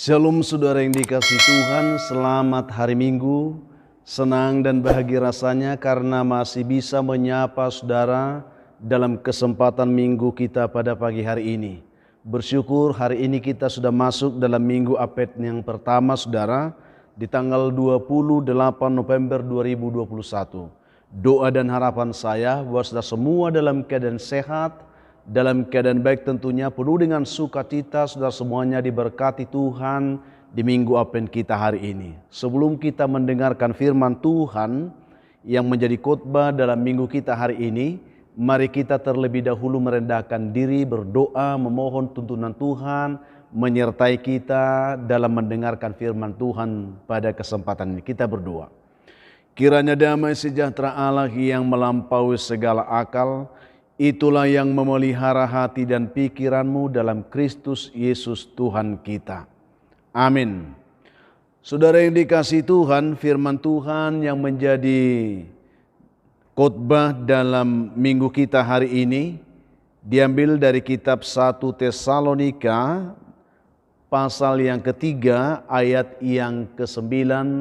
Shalom saudara yang dikasihi Tuhan, selamat hari Minggu. Senang dan bahagia rasanya karena masih bisa menyapa saudara dalam kesempatan Minggu kita pada pagi hari ini. Bersyukur hari ini kita sudah masuk dalam Minggu Apet yang pertama saudara, di tanggal 28 November 2021. Doa dan harapan saya buat saudara semua dalam keadaan sehat, dalam keadaan baik tentunya, penuh dengan sukacita, saudara semuanya diberkati Tuhan di Minggu Advent kita hari ini. Sebelum kita mendengarkan firman Tuhan yang menjadi khotbah dalam minggu kita hari ini, mari kita terlebih dahulu merendahkan diri, berdoa, memohon tuntunan Tuhan menyertai kita dalam mendengarkan firman Tuhan pada kesempatan ini. Kita berdoa. Kiranya damai sejahtera Allah yang melampaui segala akal, itulah yang memelihara hati dan pikiranmu dalam Kristus Yesus Tuhan kita. Amin. Saudara yang dikasihi Tuhan, firman Tuhan yang menjadi khotbah dalam minggu kita hari ini diambil dari kitab 1 Tesalonika pasal yang ketiga ayat yang ke-9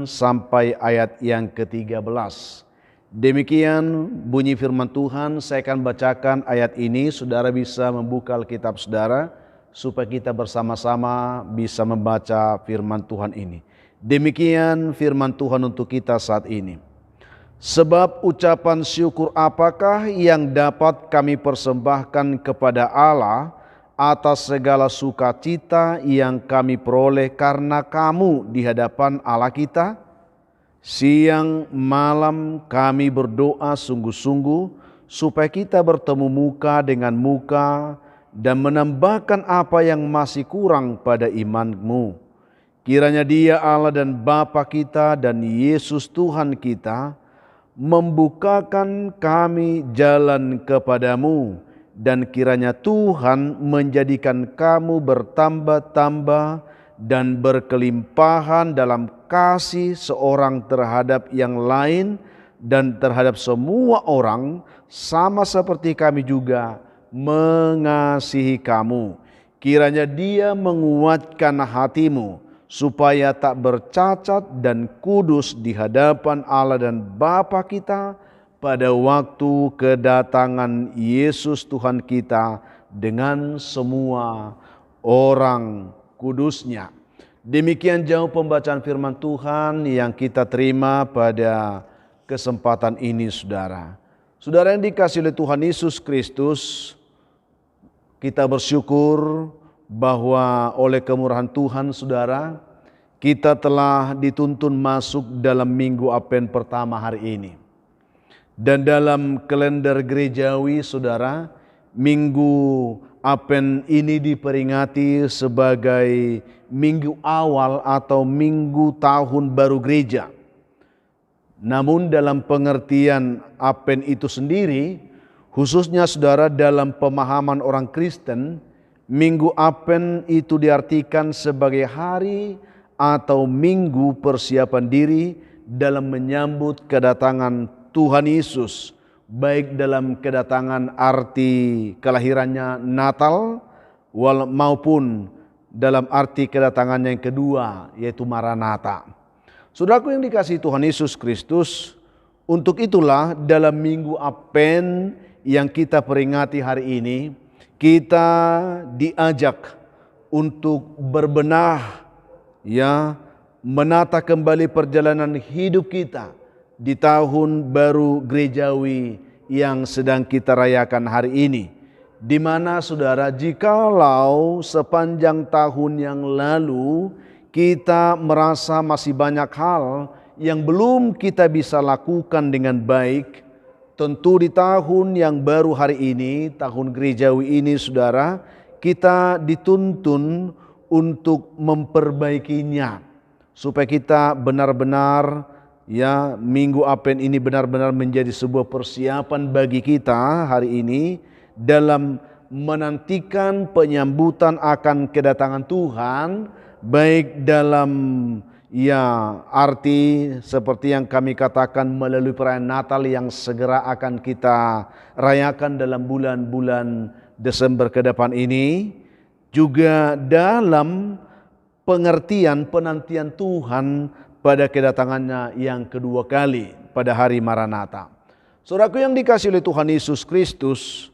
sampai ayat yang ke-13. Demikian bunyi firman Tuhan. Saya akan bacakan ayat ini. Saudara bisa membuka Alkitab saudara supaya kita bersama-sama bisa membaca firman Tuhan ini. Demikian firman Tuhan untuk kita saat ini. Sebab ucapan syukur apakah yang dapat kami persembahkan kepada Allah atas segala sukacita yang kami peroleh karena kamu di hadapan Allah kita? Siang malam kami berdoa sungguh-sungguh supaya kita bertemu muka dengan muka dan menambahkan apa yang masih kurang pada imanmu. Kiranya Dia Allah dan Bapa kita dan Yesus Tuhan kita membukakan kami jalan kepadamu, dan kiranya Tuhan menjadikan kamu bertambah-tambah dan berkelimpahan dalam kasih seorang terhadap yang lain dan terhadap semua orang, sama seperti kami juga mengasihi kamu. Kiranya Dia menguatkan hatimu supaya tak bercacat dan kudus di hadapan Allah dan Bapa kita pada waktu kedatangan Yesus Tuhan kita dengan semua orang kudusnya. Demikian jauh pembacaan firman Tuhan yang kita terima pada kesempatan ini saudara. Saudara yang dikasihi oleh Tuhan Yesus Kristus, kita bersyukur bahwa oleh kemurahan Tuhan saudara, kita telah dituntun masuk dalam minggu Advent pertama hari ini. Dan dalam kalender gerejawi saudara, minggu Advent ini diperingati sebagai minggu awal atau minggu tahun baru gereja. Namun dalam pengertian Advent itu sendiri, khususnya saudara dalam pemahaman orang Kristen, minggu Advent itu diartikan sebagai hari atau minggu persiapan diri dalam menyambut kedatangan Tuhan Yesus, baik dalam kedatangan arti kelahirannya Natal maupun dalam arti kedatangannya yang kedua yaitu Maranatha. Saudaraku yang dikasihi Tuhan Yesus Kristus, untuk itulah dalam minggu Advent yang kita peringati hari ini, kita diajak untuk berbenah, menata kembali perjalanan hidup kita di tahun baru gerejawi yang sedang kita rayakan hari ini. Di mana saudara, jikalau sepanjang tahun yang lalu kita merasa masih banyak hal yang belum kita bisa lakukan dengan baik, tentu di tahun yang baru hari ini, tahun gerejawi ini saudara, kita dituntun untuk memperbaikinya supaya kita benar-benar minggu Advent ini benar-benar menjadi sebuah persiapan bagi kita hari ini dalam menantikan penyambutan akan kedatangan Tuhan, baik dalam arti seperti yang kami katakan melalui perayaan Natal yang segera akan kita rayakan dalam bulan-bulan Desember ke depan ini, juga dalam pengertian penantian Tuhan pada kedatangannya yang kedua kali pada hari Maranatha. Saudaraku yang dikasihi oleh Tuhan Yesus Kristus,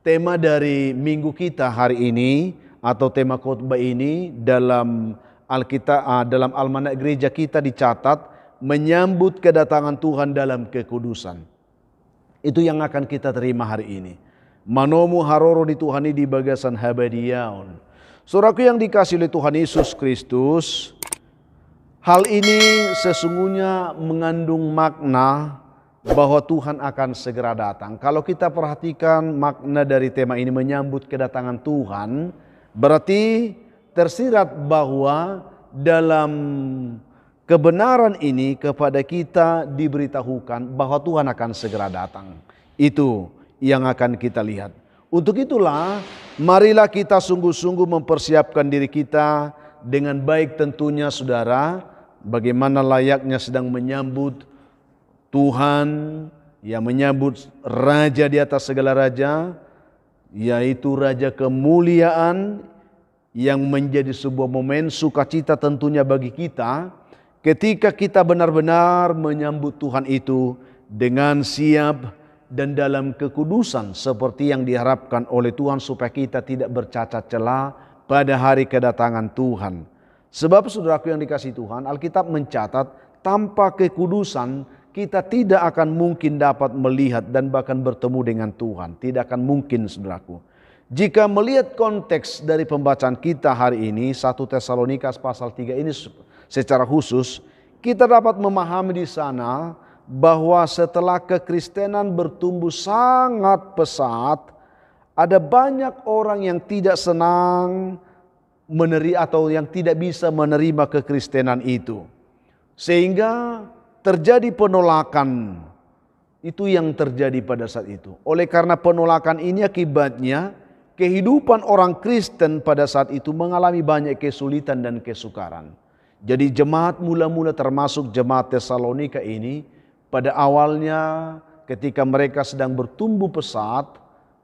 tema dari minggu kita hari ini atau tema khotbah ini dalam Alkitab, dalam almanak gereja kita dicatat menyambut kedatangan Tuhan dalam kekudusan. Itu yang akan kita terima hari ini. Manomu haroro dituhani di bagasan habadiaun. Saudaraku yang dikasihi oleh Tuhan Yesus Kristus, hal ini sesungguhnya mengandung makna bahwa Tuhan akan segera datang. Kalau kita perhatikan makna dari tema ini menyambut kedatangan Tuhan, berarti tersirat bahwa dalam kebenaran ini kepada kita diberitahukan bahwa Tuhan akan segera datang. Itu yang akan kita lihat. Untuk itulah marilah kita sungguh-sungguh mempersiapkan diri kita dengan baik tentunya saudara, bagaimana layaknya sedang menyambut Tuhan yang menyambut Raja di atas segala raja, yaitu Raja kemuliaan yang menjadi sebuah momen sukacita tentunya bagi kita ketika kita benar-benar menyambut Tuhan itu dengan siap dan dalam kekudusan seperti yang diharapkan oleh Tuhan supaya kita tidak bercacat celah pada hari kedatangan Tuhan. Sebab saudaraku yang dikasihi Tuhan, Alkitab mencatat tanpa kekudusan kita tidak akan mungkin dapat melihat dan bahkan bertemu dengan Tuhan. Tidak akan mungkin saudaraku. Jika melihat konteks dari pembacaan kita hari ini 1 Tesalonika pasal 3 ini secara khusus, kita dapat memahami di sana bahwa setelah kekristenan bertumbuh sangat pesat, ada banyak orang yang tidak senang menerima atau yang tidak bisa menerima kekristenan itu. Sehingga terjadi penolakan. Itu yang terjadi pada saat itu. Oleh karena penolakan ini akibatnya kehidupan orang Kristen pada saat itu mengalami banyak kesulitan dan kesukaran. Jadi jemaat mula-mula termasuk jemaat Tesalonika ini pada awalnya ketika mereka sedang bertumbuh pesat,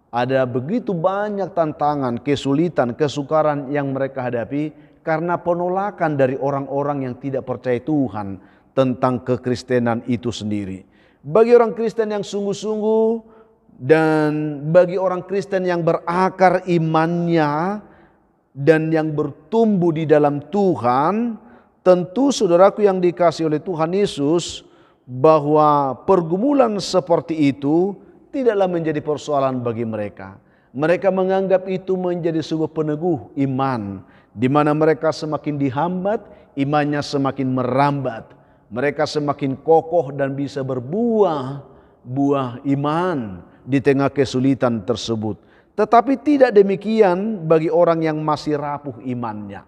ada begitu banyak tantangan, kesulitan, kesukaran yang mereka hadapi karena penolakan dari orang-orang yang tidak percaya Tuhan tentang kekristenan itu sendiri. Bagi orang Kristen yang sungguh-sungguh dan bagi orang Kristen yang berakar imannya dan yang bertumbuh di dalam Tuhan, tentu saudaraku yang dikasihi oleh Tuhan Yesus, bahwa pergumulan seperti itu tidaklah menjadi persoalan bagi mereka. Mereka menganggap itu menjadi sebuah peneguh iman, di mana mereka semakin dihambat, imannya semakin merambat. Mereka semakin kokoh dan bisa berbuah buah iman di tengah kesulitan tersebut. Tetapi tidak demikian bagi orang yang masih rapuh imannya.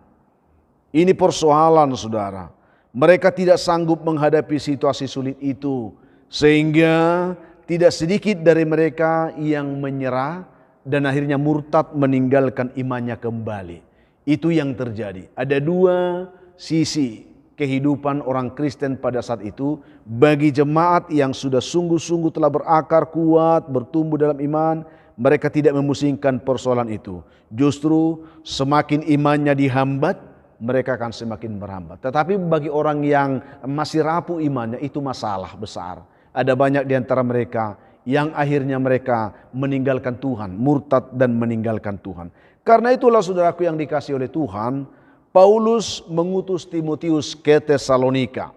Ini persoalan saudara. Mereka tidak sanggup menghadapi situasi sulit itu. Sehingga tidak sedikit dari mereka yang menyerah dan akhirnya murtad meninggalkan imannya kembali. Itu yang terjadi. Ada dua sisi kehidupan orang Kristen pada saat itu. Bagi jemaat yang sudah sungguh-sungguh telah berakar kuat, bertumbuh dalam iman, mereka tidak memusingkan persoalan itu. Justru semakin imannya dihambat, mereka akan semakin merambat. Tetapi bagi orang yang masih rapuh imannya, itu masalah besar. Ada banyak di antara mereka yang akhirnya mereka meninggalkan Tuhan, murtad dan meninggalkan Tuhan. Karena itulah saudaraku yang dikasihi oleh Tuhan, Paulus mengutus Timotius ke Tesalonika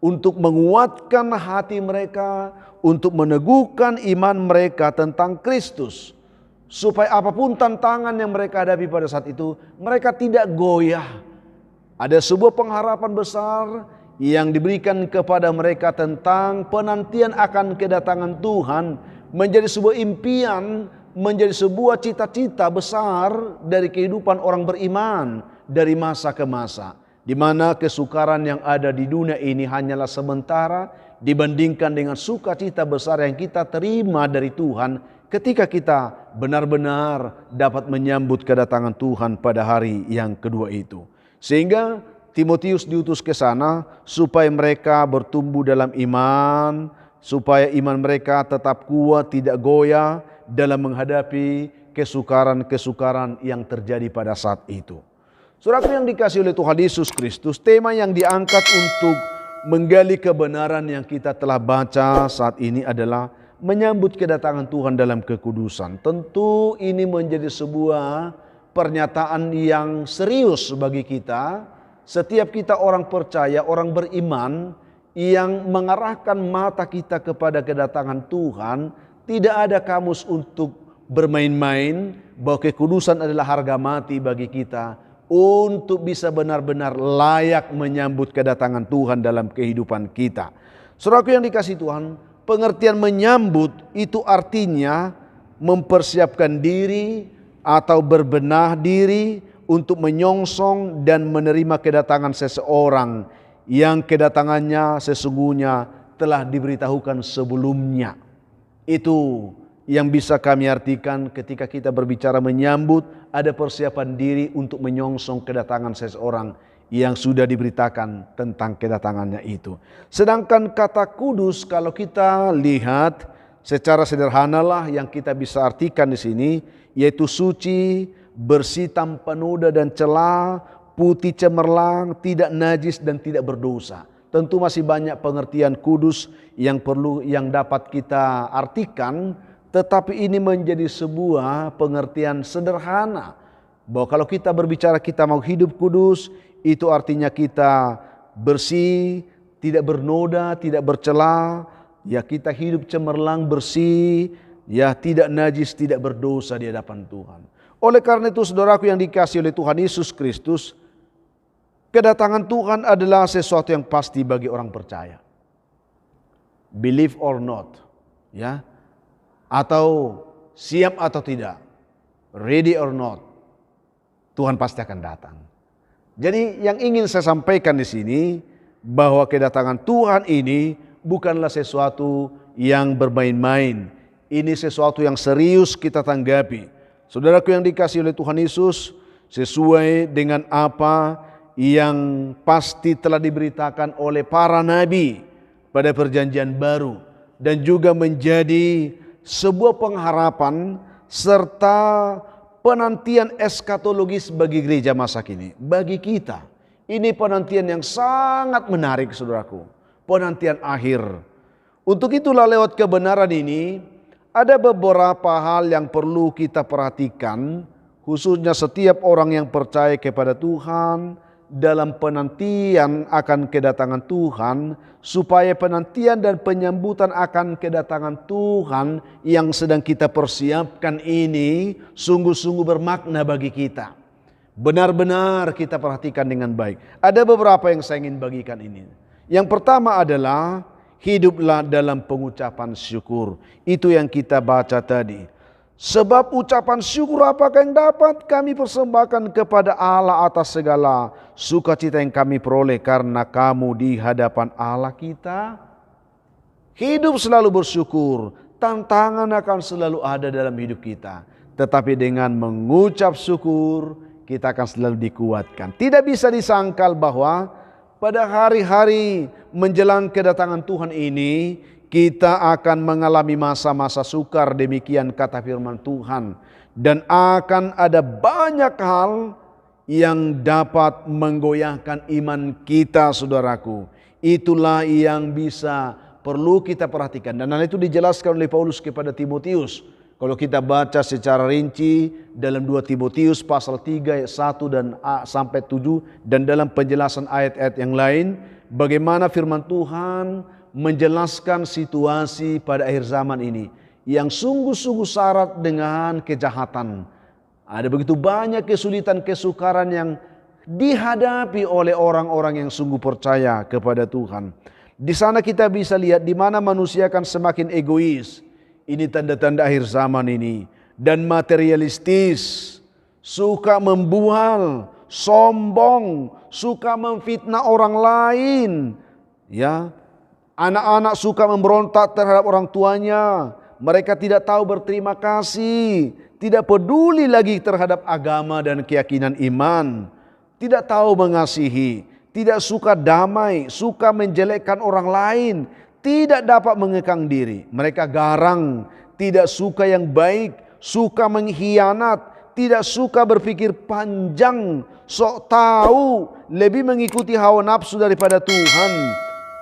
untuk menguatkan hati mereka, untuk meneguhkan iman mereka tentang Kristus. Supaya apapun tantangan yang mereka hadapi pada saat itu, mereka tidak goyah. Ada sebuah pengharapan besar yang diberikan kepada mereka tentang penantian akan kedatangan Tuhan. Menjadi sebuah impian, menjadi sebuah cita-cita besar dari kehidupan orang beriman dari masa ke masa. Di mana kesukaran yang ada di dunia ini hanyalah sementara dibandingkan dengan sukacita besar yang kita terima dari Tuhan ketika kita benar-benar dapat menyambut kedatangan Tuhan pada hari yang kedua itu. Sehingga Timotius diutus ke sana supaya mereka bertumbuh dalam iman, supaya iman mereka tetap kuat, tidak goyah dalam menghadapi kesukaran-kesukaran yang terjadi pada saat itu. Saudaraku yang dikasihi oleh Tuhan Yesus Kristus, tema yang diangkat untuk menggali kebenaran yang kita telah baca saat ini adalah menyambut kedatangan Tuhan dalam kekudusan. Tentu ini menjadi sebuah pernyataan yang serius bagi kita. Setiap kita orang percaya, orang beriman yang mengarahkan mata kita kepada kedatangan Tuhan, tidak ada kamus untuk bermain-main bahwa kekudusan adalah harga mati bagi kita untuk bisa benar-benar layak menyambut kedatangan Tuhan dalam kehidupan kita. Saudaraku yang dikasihi Tuhan, pengertian menyambut itu artinya mempersiapkan diri atau berbenah diri untuk menyongsong dan menerima kedatangan seseorang yang kedatangannya sesungguhnya telah diberitahukan sebelumnya. Itu yang bisa kami artikan ketika kita berbicara menyambut, ada persiapan diri untuk menyongsong kedatangan seseorang yang sudah diberitakan tentang kedatangannya itu. Sedangkan kata kudus kalau kita lihat secara sederhanalah yang kita bisa artikan di sini, yaitu suci, bersih tanpa noda dan celah, putih cemerlang, tidak najis dan tidak berdosa. Tentu masih banyak pengertian kudus yang dapat kita artikan, tetapi ini menjadi sebuah pengertian sederhana bahwa kalau kita berbicara kita mau hidup kudus, itu artinya kita bersih, tidak bernoda, tidak bercela, ya kita hidup cemerlang, bersih, ya tidak najis, tidak berdosa di hadapan Tuhan. Oleh karena itu saudaraku yang dikasihi oleh Tuhan Yesus Kristus, kedatangan Tuhan adalah sesuatu yang pasti bagi orang percaya. Believe or not, ya. Atau siap atau tidak, ready or not, Tuhan pasti akan datang. Jadi yang ingin saya sampaikan di sini bahwa kedatangan Tuhan ini bukanlah sesuatu yang bermain-main. Ini sesuatu yang serius kita tanggapi. Saudaraku yang dikasihi oleh Tuhan Yesus, sesuai dengan apa yang pasti telah diberitakan oleh para nabi pada perjanjian baru dan juga menjadi sebuah pengharapan serta penantian eskatologis bagi gereja masa kini. Bagi kita, ini penantian yang sangat menarik saudaraku. Penantian akhir. Untuk itulah lewat kebenaran ini, ada beberapa hal yang perlu kita perhatikan, khususnya setiap orang yang percaya kepada Tuhan, dalam penantian akan kedatangan Tuhan, supaya penantian dan penyambutan akan kedatangan Tuhan yang sedang kita persiapkan ini sungguh-sungguh bermakna bagi kita. Benar-benar kita perhatikan dengan baik. Ada beberapa yang saya ingin bagikan ini. Yang pertama adalah hiduplah dalam pengucapan syukur. Itu yang kita baca tadi. Sebab ucapan syukur apakah yang dapat kami persembahkan kepada Allah atas segala sukacita yang kami peroleh karena kamu di hadapan Allah kita. Hidup selalu bersyukur, tantangan akan selalu ada dalam hidup kita. Tetapi dengan mengucap syukur, kita akan selalu dikuatkan. Tidak bisa disangkal bahwa pada hari-hari menjelang kedatangan Tuhan ini, kita akan mengalami masa-masa sukar, demikian kata firman Tuhan. Dan akan ada banyak hal yang dapat menggoyahkan iman kita saudaraku. Itulah yang bisa perlu kita perhatikan. Dan hal itu dijelaskan oleh Paulus kepada Timotius. Kalau kita baca secara rinci dalam 2 Timotius pasal 3 ayat 1 dan sampai 7. Dan dalam penjelasan ayat-ayat yang lain, bagaimana firman Tuhan menjelaskan situasi pada akhir zaman ini yang sungguh-sungguh syarat dengan kejahatan. Ada begitu banyak kesulitan, kesukaran yang dihadapi oleh orang-orang yang sungguh percaya kepada Tuhan. Di sana kita bisa lihat di mana manusia akan semakin egois. Ini tanda-tanda akhir zaman ini. Dan materialistis, suka membual, sombong, suka memfitnah orang lain, ya. Anak-anak suka memberontak terhadap orang tuanya. Mereka tidak tahu berterima kasih. Tidak peduli lagi terhadap agama dan keyakinan iman. Tidak tahu mengasihi. Tidak suka damai. Suka menjelekkan orang lain. Tidak dapat mengekang diri. Mereka garang. Tidak suka yang baik. Suka mengkhianat. tidak suka berpikir panjang, sok tahu, lebih mengikuti hawa nafsu daripada Tuhan.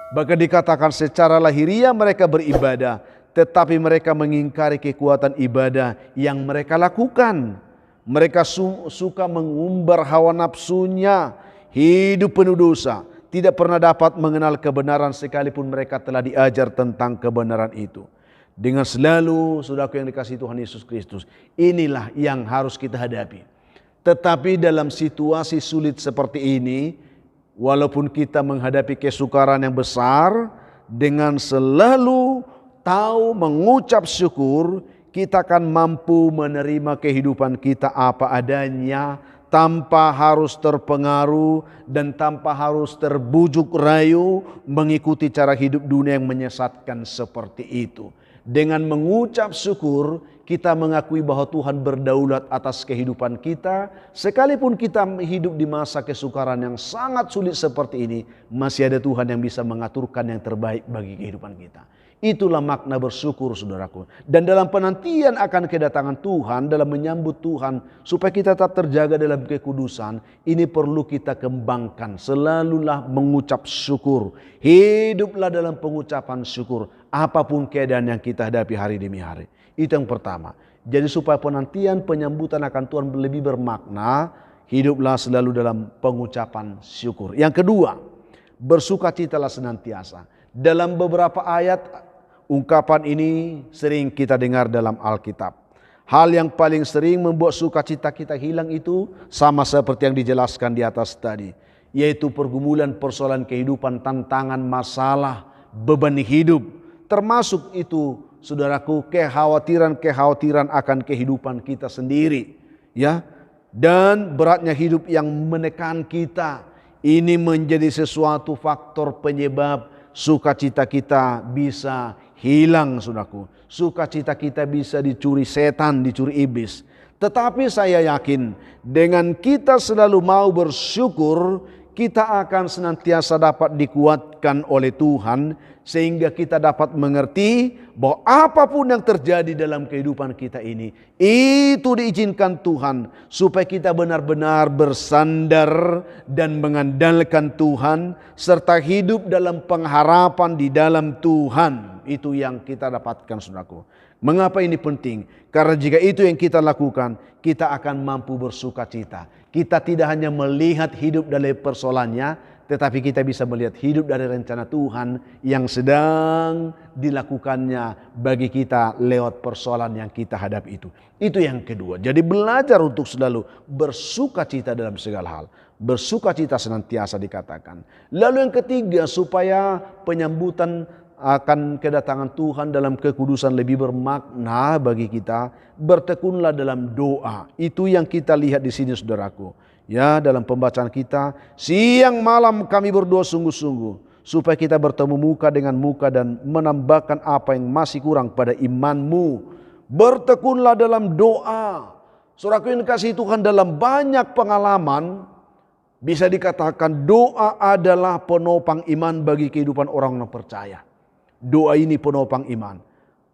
Bahkan dikatakan secara lahiriah mereka beribadah, tetapi mereka mengingkari kekuatan ibadah yang mereka lakukan. Mereka suka mengumbar hawa nafsunya, hidup penuh dosa, tidak pernah dapat mengenal kebenaran sekalipun mereka telah diajar tentang kebenaran itu. Dengan selalu, saudaraku yang dikasihi Tuhan Yesus Kristus, inilah yang harus kita hadapi. Tetapi dalam situasi sulit seperti ini, walaupun kita menghadapi kesukaran yang besar, dengan selalu tahu mengucap syukur, kita akan mampu menerima kehidupan kita apa adanya, tanpa harus terpengaruh dan tanpa harus terbujuk rayu mengikuti cara hidup dunia yang menyesatkan seperti itu. Dengan mengucap syukur, kita mengakui bahwa Tuhan berdaulat atas kehidupan kita. Sekalipun kita hidup di masa kesukaran yang sangat sulit seperti ini, masih ada Tuhan yang bisa mengaturkan yang terbaik bagi kehidupan kita. Itulah makna bersyukur, saudaraku. Dan dalam penantian akan kedatangan Tuhan, dalam menyambut Tuhan, supaya kita tetap terjaga dalam kekudusan, ini perlu kita kembangkan. Selalulah mengucap syukur. Hiduplah dalam pengucapan syukur, apapun keadaan yang kita hadapi hari demi hari. Itu yang pertama. Jadi supaya penantian penyambutan akan Tuhan lebih bermakna, hiduplah selalu dalam pengucapan syukur. Yang kedua, bersukacitalah senantiasa. Dalam beberapa ayat, ungkapan ini sering kita dengar dalam Alkitab. Hal yang paling sering membuat sukacita kita hilang itu sama seperti yang dijelaskan di atas tadi, yaitu pergumulan persoalan kehidupan, tantangan, masalah, beban hidup. Termasuk itu, saudaraku, kekhawatiran akan kehidupan kita sendiri, ya. Dan beratnya hidup yang menekan kita, ini menjadi sesuatu faktor penyebab sukacita kita bisa hilang, saudaraku. Sukacita kita bisa dicuri setan, dicuri iblis. Tetapi saya yakin dengan kita selalu mau bersyukur, kita akan senantiasa dapat dikuatkan oleh Tuhan, sehingga kita dapat mengerti bahwa apapun yang terjadi dalam kehidupan kita ini, itu diizinkan Tuhan supaya kita benar-benar bersandar dan mengandalkan Tuhan, serta hidup dalam pengharapan di dalam Tuhan. Itu yang kita dapatkan, saudaraku. Mengapa ini penting? Karena jika itu yang kita lakukan, kita akan mampu bersukacita. Kita tidak hanya melihat hidup dari persoalannya, tetapi kita bisa melihat hidup dari rencana Tuhan yang sedang dilakukannya bagi kita lewat persoalan yang kita hadapi itu. Itu yang kedua. Jadi belajar untuk selalu bersukacita dalam segala hal. Bersukacita senantiasa dikatakan. Lalu yang ketiga, supaya penyambutan akan kedatangan Tuhan dalam kekudusan lebih bermakna bagi kita, bertekunlah dalam doa. Itu yang kita lihat di sini, saudaraku. Ya, dalam pembacaan kita, siang malam kami berdoa sungguh-sungguh supaya kita bertemu muka dengan muka dan menambahkan apa yang masih kurang pada imanmu. Bertekunlah dalam doa. Saudaraku yang dikasihi Tuhan, dalam banyak pengalaman bisa dikatakan doa adalah penopang iman bagi kehidupan orang yang percaya. Doa ini penopang iman.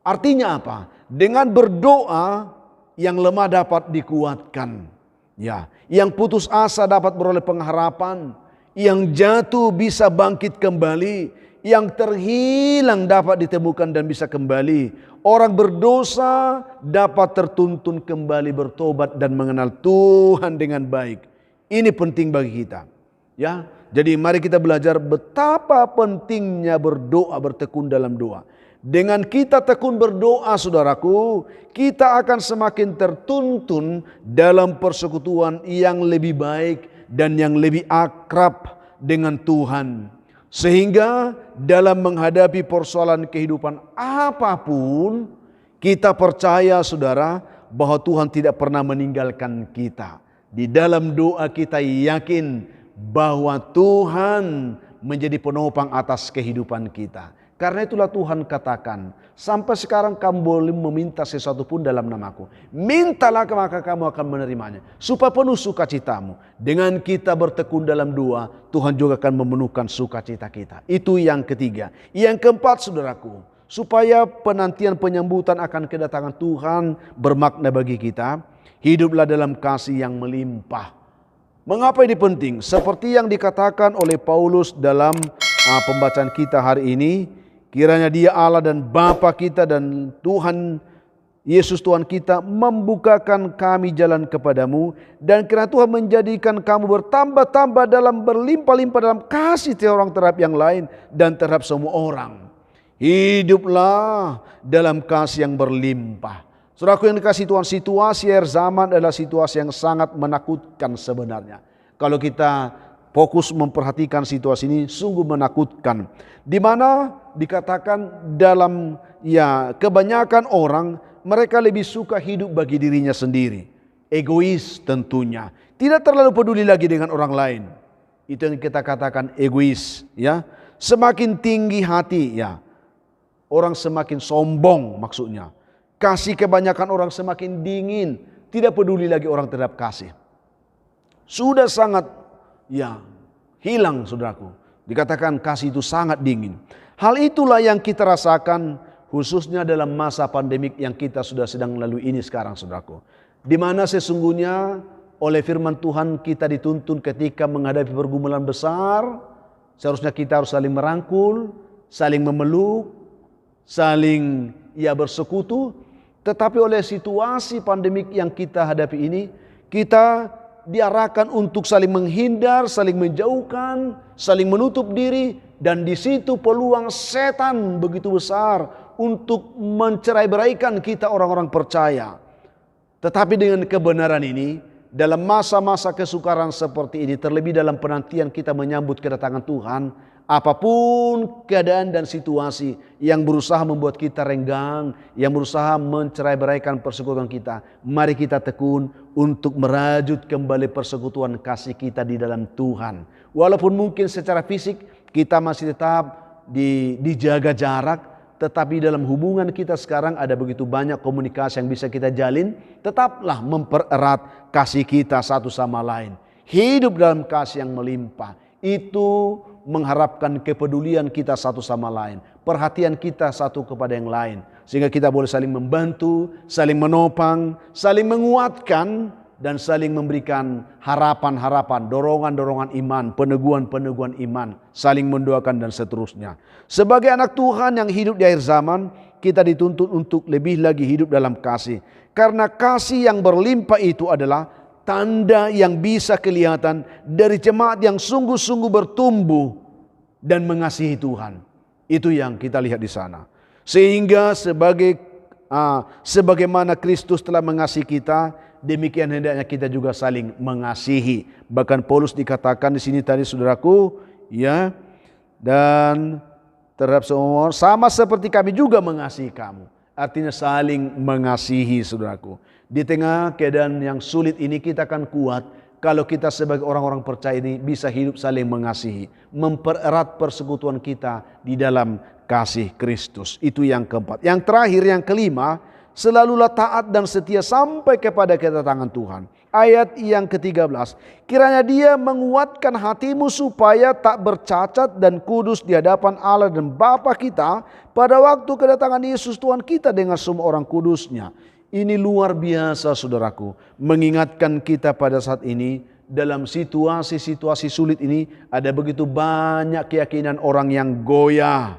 Artinya apa? Dengan berdoa, yang lemah dapat dikuatkan. Ya, yang putus asa dapat beroleh pengharapan, yang jatuh bisa bangkit kembali, yang terhilang dapat ditemukan dan bisa kembali. Orang berdosa dapat tertuntun kembali bertobat dan mengenal Tuhan dengan baik. Ini penting bagi kita. Ya, jadi mari kita belajar betapa pentingnya berdoa, bertekun dalam doa. Dengan kita tekun berdoa, saudaraku, kita akan semakin tertuntun dalam persekutuan yang lebih baik dan yang lebih akrab dengan Tuhan. Sehingga dalam menghadapi persoalan kehidupan apapun, kita percaya, saudara, bahwa Tuhan tidak pernah meninggalkan kita. Di dalam doa kita yakin bahwa Tuhan menjadi penopang atas kehidupan kita. Karena itulah Tuhan katakan, sampai sekarang kamu boleh meminta sesuatu pun dalam namaku. Mintalah maka kamu akan menerimanya. Supaya penuh sukacitamu. Dengan kita bertekun dalam doa, Tuhan juga akan memenuhkan sukacita kita. Itu yang ketiga. Yang keempat, saudaraku, supaya penantian penyambutan akan kedatangan Tuhan bermakna bagi kita, Hiduplah dalam kasih yang melimpah. Mengapa ini penting? Seperti yang dikatakan oleh Paulus dalam pembacaan kita hari ini, kiranya Dia Allah dan Bapa kita dan Tuhan Yesus Tuhan kita membukakan kami jalan kepadamu, dan kiranya Tuhan menjadikan kamu bertambah-tambah dalam berlimpah-limpah dalam kasih orang terhadap yang lain dan terhadap semua orang. Hiduplah dalam kasih yang berlimpah. Saudaraku yang dikasihi Tuhan, situasi akhir zaman adalah situasi yang sangat menakutkan sebenarnya. Kalau kita fokus memperhatikan situasi ini, sungguh menakutkan. Di mana dikatakan dalam kebanyakan orang, mereka lebih suka hidup bagi dirinya sendiri. Egois tentunya. Tidak terlalu peduli lagi dengan orang lain. Itu yang kita katakan egois. Ya, semakin tinggi hati, orang semakin sombong maksudnya. Kasih kebanyakan orang semakin dingin. Tidak peduli lagi orang terhadap kasih. Sudah sangat hilang, saudaraku. Dikatakan kasih itu sangat dingin. Hal itulah yang kita rasakan khususnya dalam masa pandemik yang kita sudah sedang lalui ini sekarang, saudaraku. Di mana sesungguhnya oleh firman Tuhan kita dituntun ketika menghadapi pergumulan besar. Seharusnya kita harus saling merangkul, saling memeluk, saling bersekutu. Tetapi oleh situasi pandemik yang kita hadapi ini, kita diarahkan untuk saling menghindar, saling menjauhkan, saling menutup diri, dan di situ peluang setan begitu besar untuk mencerai-beraikan kita orang-orang percaya. Tetapi dengan kebenaran ini, dalam masa-masa kesukaran seperti ini, terlebih dalam penantian kita menyambut kedatangan Tuhan, apapun keadaan dan situasi yang berusaha membuat kita renggang, yang berusaha mencerai-beraikan persekutuan kita, mari kita tekun untuk merajut kembali persekutuan kasih kita di dalam Tuhan. Walaupun mungkin secara fisik kita masih tetap dijaga jarak, tetapi dalam hubungan kita sekarang ada begitu banyak komunikasi yang bisa kita jalin. Tetaplah mempererat kasih kita satu sama lain. Hidup dalam kasih yang melimpah. Itu mengharapkan kepedulian kita satu sama lain, perhatian kita satu kepada yang lain, sehingga kita boleh saling membantu, saling menopang, saling menguatkan, dan saling memberikan harapan-harapan, dorongan-dorongan iman, peneguhan-peneguhan iman, saling mendoakan dan seterusnya. Sebagai anak Tuhan yang hidup di akhir zaman, kita dituntut untuk lebih lagi hidup dalam kasih, karena kasih yang berlimpah itu adalah tanda yang bisa kelihatan dari jemaat yang sungguh-sungguh bertumbuh dan mengasihi Tuhan. Itu yang kita lihat di sana. Sehingga sebagaimana Kristus telah mengasihi kita, demikian hendaknya kita juga saling mengasihi. Bahkan Paulus dikatakan di sini tadi, saudaraku, dan terhadap semua sama seperti kami juga mengasihi kamu. Artinya saling mengasihi, saudaraku. Di tengah keadaan yang sulit ini kita akan kuat kalau kita sebagai orang-orang percaya ini bisa hidup saling mengasihi, mempererat persekutuan kita di dalam kasih Kristus. Itu yang keempat. Yang terakhir, yang kelima, selalulah taat dan setia sampai kepada kedatangan Tuhan. Ayat yang ke-13, kiranya Dia menguatkan hatimu supaya tak bercacat dan kudus di hadapan Allah dan Bapa kita pada waktu kedatangan Yesus Tuhan kita dengan semua orang kudusnya. Ini luar biasa, saudaraku, mengingatkan kita pada saat ini dalam situasi-situasi sulit ini ada begitu banyak keyakinan orang yang goyah,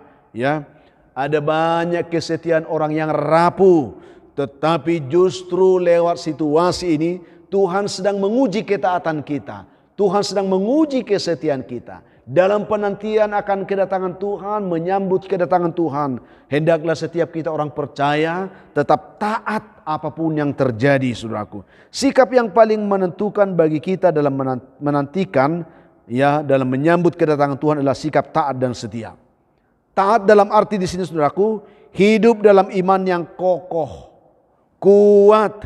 Ada banyak kesetiaan orang yang rapuh, tetapi justru lewat situasi ini Tuhan sedang menguji ketaatan kita. Tuhan sedang menguji kesetiaan kita. Dalam penantian akan kedatangan Tuhan, menyambut kedatangan Tuhan, hendaklah setiap kita orang percaya tetap taat apapun yang terjadi, saudaraku. Sikap yang paling menentukan bagi kita dalam menantikan, dalam menyambut kedatangan Tuhan adalah sikap taat dan setia. Taat dalam arti di sini, saudaraku, hidup dalam iman yang kokoh, kuat,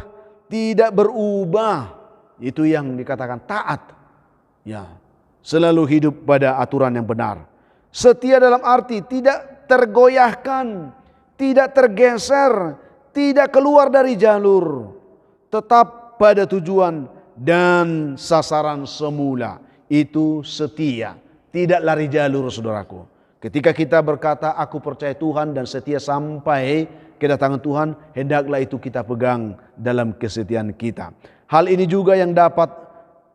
tidak berubah. Itu yang dikatakan taat. Selalu hidup pada aturan yang benar. Setia dalam arti tidak tergoyahkan, tidak tergeser, tidak keluar dari jalur, tetap pada tujuan dan sasaran semula. Itu setia, tidak lari jalur, saudaraku. Ketika kita berkata aku percaya Tuhan dan setia sampai kedatangan Tuhan, hendaklah itu kita pegang dalam kesetiaan kita. Hal ini juga yang dapat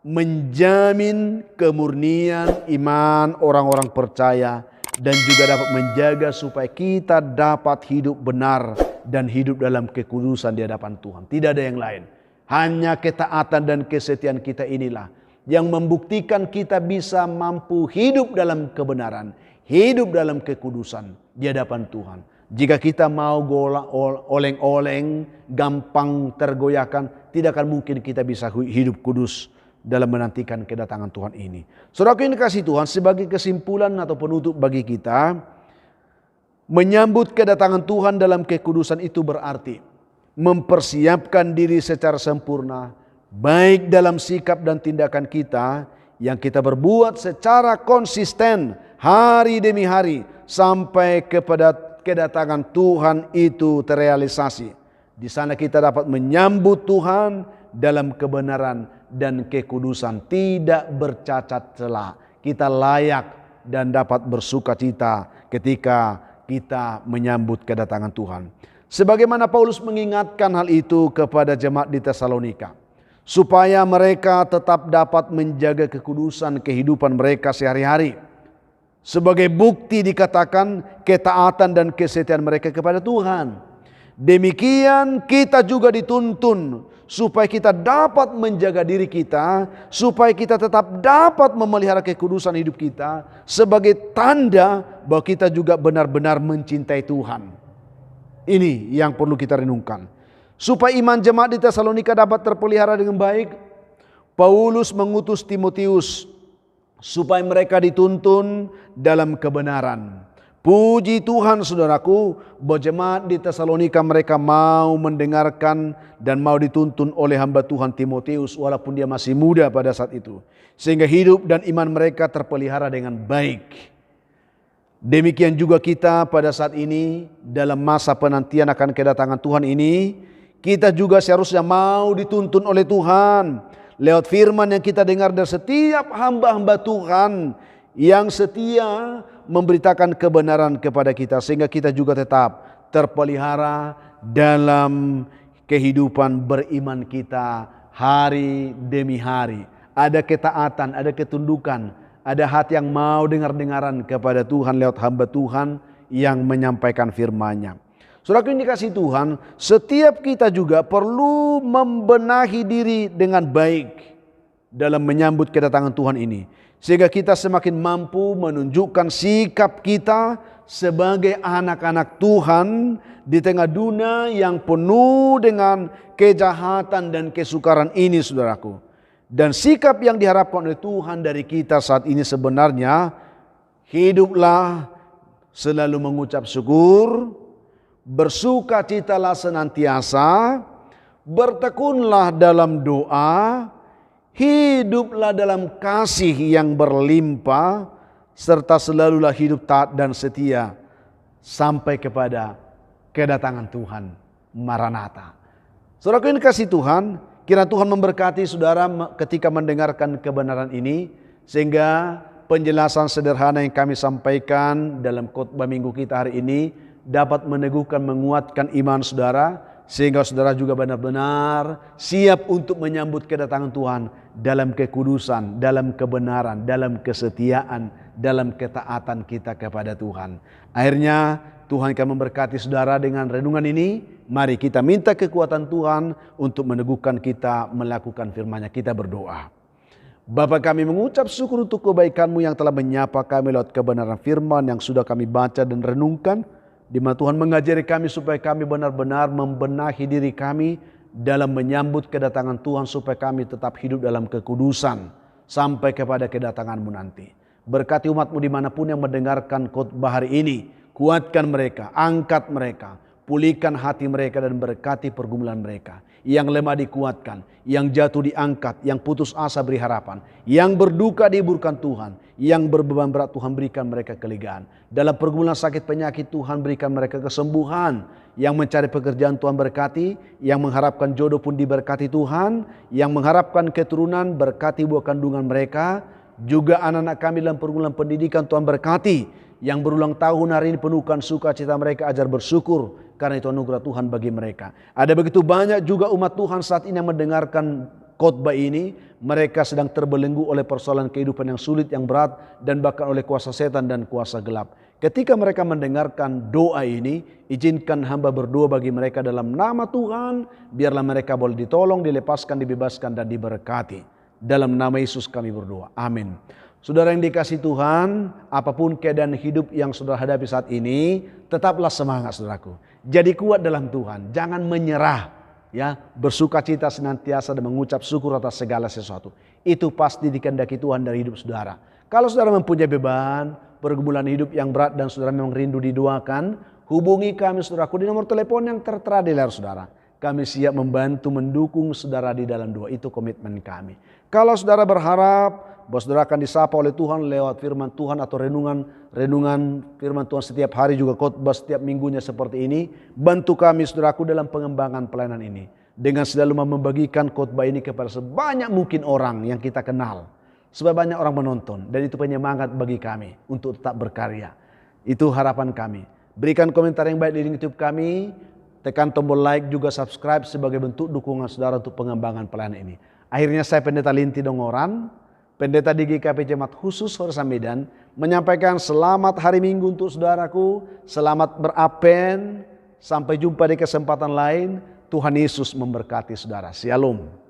menjamin kemurnian iman orang-orang percaya dan juga dapat menjaga supaya kita dapat hidup benar dan hidup dalam kekudusan di hadapan Tuhan. Tidak ada yang lain. Hanya ketaatan dan kesetiaan kita inilah yang membuktikan kita bisa mampu hidup dalam kebenaran, hidup dalam kekudusan di hadapan Tuhan. Jika kita mau oleng-oleng, gampang tergoyahkan, tidak akan mungkin kita bisa hidup kudus dalam menantikan kedatangan Tuhan ini. Saudaraku yang dikasihi Tuhan, sebagai kesimpulan atau penutup bagi kita, menyambut kedatangan Tuhan dalam kekudusan itu berarti mempersiapkan diri secara sempurna, baik dalam sikap dan tindakan kita yang kita berbuat secara konsisten hari demi hari sampai kepada kedatangan Tuhan itu terrealisasi. Di sana kita dapat menyambut Tuhan dalam kebenaran dan kekudusan, tidak bercacat celah. Kita layak dan dapat bersukacita ketika kita menyambut kedatangan Tuhan. Sebagaimana Paulus mengingatkan hal itu kepada jemaat di Tesalonika, supaya mereka tetap dapat menjaga kekudusan kehidupan mereka sehari-hari. Sebagai bukti dikatakan ketaatan dan kesetiaan mereka kepada Tuhan. Demikian kita juga dituntun supaya kita dapat menjaga diri kita, supaya kita tetap dapat memelihara kekudusan hidup kita sebagai tanda bahwa kita juga benar-benar mencintai Tuhan. Ini yang perlu kita renungkan. Supaya iman jemaat di Tesalonika dapat terpelihara dengan baik, Paulus mengutus Timotius supaya mereka dituntun dalam kebenaran. Puji Tuhan saudaraku, bahwa jemaat di Tesalonika mereka mau mendengarkan dan mau dituntun oleh hamba Tuhan Timotius walaupun dia masih muda pada saat itu. Sehingga hidup dan iman mereka terpelihara dengan baik. Demikian juga kita pada saat ini dalam masa penantian akan kedatangan Tuhan ini, kita juga seharusnya mau dituntun oleh Tuhan lewat firman yang kita dengar dari setiap hamba-hamba Tuhan yang setia memberitakan kebenaran kepada kita, sehingga kita juga tetap terpelihara dalam kehidupan beriman kita hari demi hari. Ada ketaatan, ada ketundukan, ada hati yang mau dengar-dengaran kepada Tuhan lewat hamba Tuhan yang menyampaikan firman-Nya. Saudaraku yang dikasihi Tuhan, setiap kita juga perlu membenahi diri dengan baik dalam menyambut kedatangan Tuhan ini. Sehingga kita semakin mampu menunjukkan sikap kita sebagai anak-anak Tuhan di tengah dunia yang penuh dengan kejahatan dan kesukaran ini, saudaraku. Dan sikap yang diharapkan oleh Tuhan dari kita saat ini sebenarnya, hiduplah selalu mengucap syukur, bersukacitalah senantiasa, bertekunlah dalam doa, hiduplah dalam kasih yang berlimpah, serta selalulah hidup taat dan setia sampai kepada kedatangan Tuhan Maranatha. Saudaraku yang dikasihi Tuhan, kiranya Tuhan memberkati saudara ketika mendengarkan kebenaran ini, sehingga penjelasan sederhana yang kami sampaikan dalam khotbah minggu kita hari ini dapat meneguhkan, menguatkan iman saudara, sehingga saudara juga benar-benar siap untuk menyambut kedatangan Tuhan dalam kekudusan, dalam kebenaran, dalam kesetiaan, dalam ketaatan kita kepada Tuhan. Akhirnya Tuhan akan memberkati saudara dengan renungan ini. Mari kita minta kekuatan Tuhan untuk meneguhkan kita melakukan firman-Nya. Kita berdoa. Bapa, kami mengucap syukur untuk kebaikan-Mu yang telah menyapa kami lewat kebenaran firman yang sudah kami baca dan renungkan, di mana Tuhan mengajari kami supaya kami benar-benar membenahi diri kami dalam menyambut kedatangan Tuhan, supaya kami tetap hidup dalam kekudusan sampai kepada kedatangan-Mu nanti. Berkati umat-Mu dimanapun yang mendengarkan khotbah hari ini. Kuatkan mereka, angkat mereka, pulihkan hati mereka dan berkati pergumulan mereka. Yang lemah dikuatkan, yang jatuh diangkat, yang putus asa beri harapan, yang berduka dihiburkan Tuhan, yang berbeban berat Tuhan berikan mereka kelegaan. Dalam pergumulan sakit penyakit Tuhan berikan mereka kesembuhan. Yang mencari pekerjaan Tuhan berkati, yang mengharapkan jodoh pun diberkati Tuhan, yang mengharapkan keturunan berkati buah kandungan mereka, Juga anak-anak kami dalam perguruan pendidikan Tuhan berkati. Yang berulang tahun hari ini penuhkan sukacita mereka, ajar bersyukur. Karena itu anugerah Tuhan bagi mereka. Ada begitu banyak juga umat Tuhan saat ini yang mendengarkan khotbah ini. Mereka sedang terbelenggu oleh persoalan kehidupan yang sulit, yang berat, dan bahkan oleh kuasa setan dan kuasa gelap. Ketika mereka mendengarkan doa ini, izinkan hamba berdoa bagi mereka dalam nama Tuhan. Biarlah mereka boleh ditolong, dilepaskan, dibebaskan, dan diberkati. Dalam nama Yesus kami berdoa. Amin. Saudara yang dikasihi Tuhan, apapun keadaan hidup yang saudara hadapi saat ini, tetaplah semangat saudaraku. Jadi kuat dalam Tuhan, jangan menyerah. Ya, bersukacita senantiasa dan mengucap syukur atas segala sesuatu. Itu pasti dikehendaki Tuhan dari hidup saudara. Kalau saudara mempunyai beban, pergumulan hidup yang berat dan saudara memang rindu didoakan, hubungi kami saudaraku di nomor telepon yang tertera di layar saudara. Kami siap membantu mendukung saudara di dalam doa, itu komitmen kami. Kalau saudara berharap bahwa saudara akan disapa oleh Tuhan lewat firman Tuhan atau renungan firman Tuhan setiap hari, juga khotbah setiap minggunya seperti ini, bantu kami saudaraku dalam pengembangan pelayanan ini dengan selalu membagikan khotbah ini kepada sebanyak mungkin orang yang kita kenal, supaya banyak orang menonton, dan itu penyemangat bagi kami untuk tetap berkarya. Itu harapan kami. Berikan komentar yang baik di YouTube kami, tekan tombol like, juga subscribe sebagai bentuk dukungan saudara untuk pengembangan pelayanan ini. Akhirnya saya Pendeta Linti Dongoran, Pendeta di GKP Jemaat Khusus Horsa Medan, menyampaikan selamat hari Minggu untuk saudaraku, selamat berapen, sampai jumpa di kesempatan lain. Tuhan Yesus memberkati saudara. Shalom.